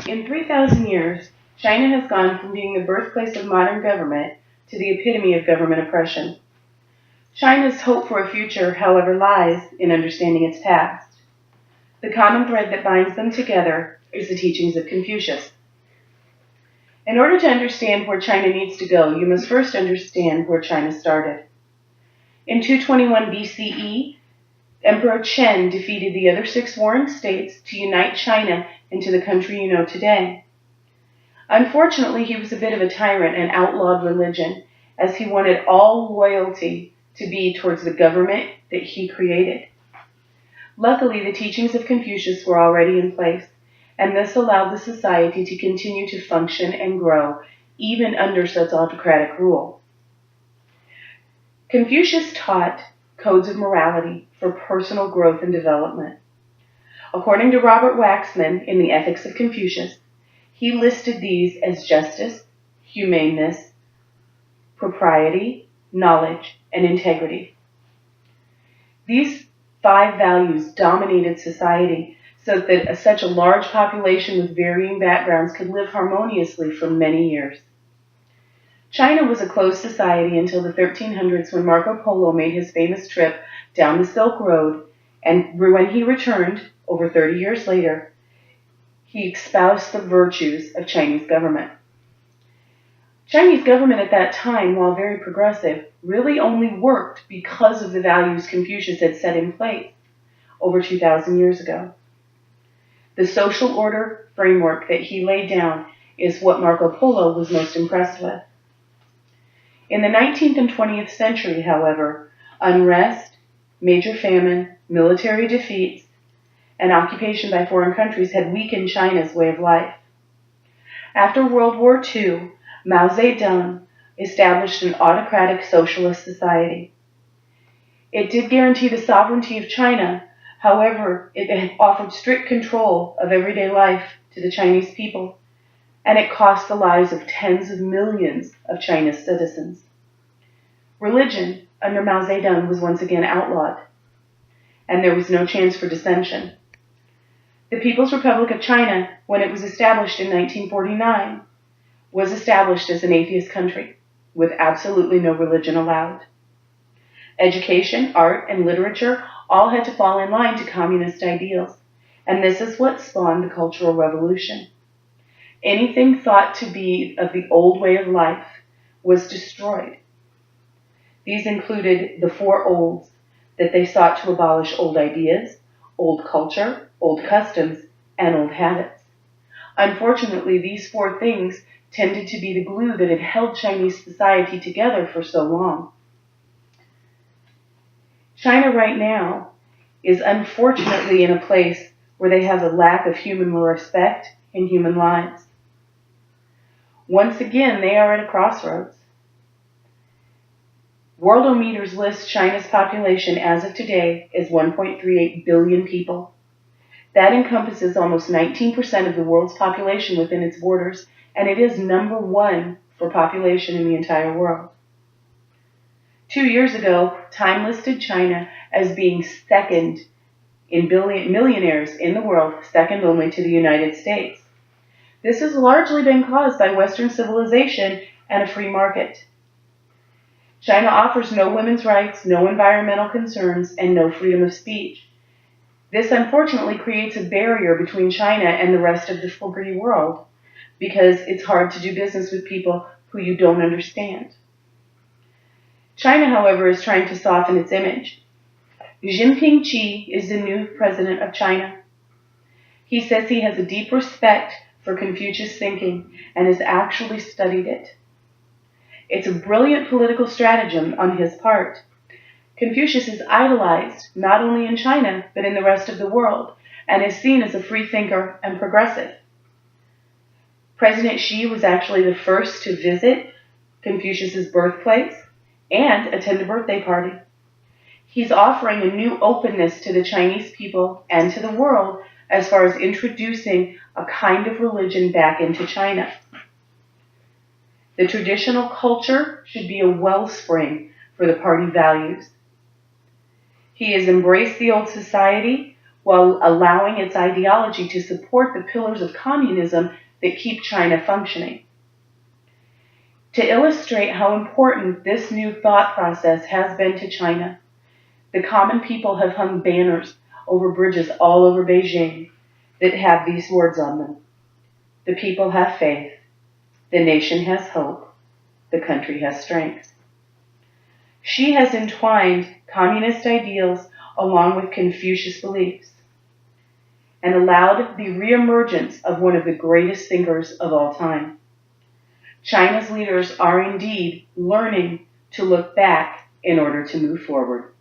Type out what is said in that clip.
In 3,000 years, China has gone from being the birthplace of modern government to the epitome of government oppression. China's hope for a future, however, lies in understanding its past. The common thread that binds them together is the teachings of Confucius. In order to understand where China needs to go, you must first understand where China started. In 221 BCE, Emperor Chen defeated the other 6 warring states to unite China into the country you know today. Unfortunately, he was a bit of a tyrant and outlawed religion, as he wanted all loyalty to be towards the government that he created. Luckily, the teachings of Confucius were already in place, and this allowed the society to continue to function and grow, even under such autocratic rule. Confucius taught codes of morality for personal growth and development. According to Robert Waxman in the Ethics of Confucius, he listed these as justice, humaneness, propriety, knowledge, and integrity. These 5 values dominated society so that such a large population with varying backgrounds could live harmoniously for many years. China was a closed society until the 1300s, when Marco Polo made his famous trip down the Silk Road, and when he returned, over 30 years later, he espoused the virtues of Chinese government. Chinese government at that time, while very progressive, really only worked because of the values Confucius had set in place over 2,000 years ago. The social order framework that he laid down is what Marco Polo was most impressed with. In the 19th and 20th century, however, unrest, major famine, military defeats, and occupation by foreign countries had weakened China's way of life. After World War II, Mao Zedong established an autocratic socialist society. It did guarantee the sovereignty of China. However, it offered strict control of everyday life to the Chinese people, and it cost the lives of tens of millions of China's citizens. Religion, under Mao Zedong, was once again outlawed, and there was no chance for dissension. The People's Republic of China, when it was established in 1949, was established as an atheist country, with absolutely no religion allowed. Education, art, and literature all had to fall in line to communist ideals, and this is what spawned the Cultural Revolution. Anything thought to be of the old way of life was destroyed. These included the 4 olds, that they sought to abolish old ideas, old culture, old customs, and old habits. Unfortunately, these 4 things tended to be the glue that had held Chinese society together for so long. China right now is unfortunately in a place where they have a lack of human respect in human lives. Once again, they are at a crossroads. Worldometers lists China's population as of today as 1.38 billion people. That encompasses almost 19% of the world's population within its borders, and it is number 1 for population in the entire world. 2 years ago, Time listed China as being second in millionaires in the world, second only to the United States. This has largely been caused by Western civilization and a free market. China offers no women's rights, no environmental concerns, and no freedom of speech. This unfortunately creates a barrier between China and the rest of the free world, because it's hard to do business with people who you don't understand. China, however, is trying to soften its image. Jinping Xi is the new president of China. He says he has a deep respect for Confucius thinking and has actually studied it. It's a brilliant political stratagem on his part. Confucius is idolized not only in China, but in the rest of the world, and is seen as a free thinker and progressive. President Xi was actually the first to visit Confucius's birthplace and attend a birthday party. He's offering a new openness to the Chinese people and to the world as far as introducing a kind of religion back into China. The traditional culture should be a wellspring for the party values. He has embraced the old society while allowing its ideology to support the pillars of communism that keep China functioning. To illustrate how important this new thought process has been to China, the common people have hung banners over bridges all over Beijing that have these words on them: "The people have faith, the nation has hope, the country has strength." She has entwined communist ideals along with Confucius beliefs and allowed the reemergence of one of the greatest thinkers of all time. China's leaders are indeed learning to look back in order to move forward.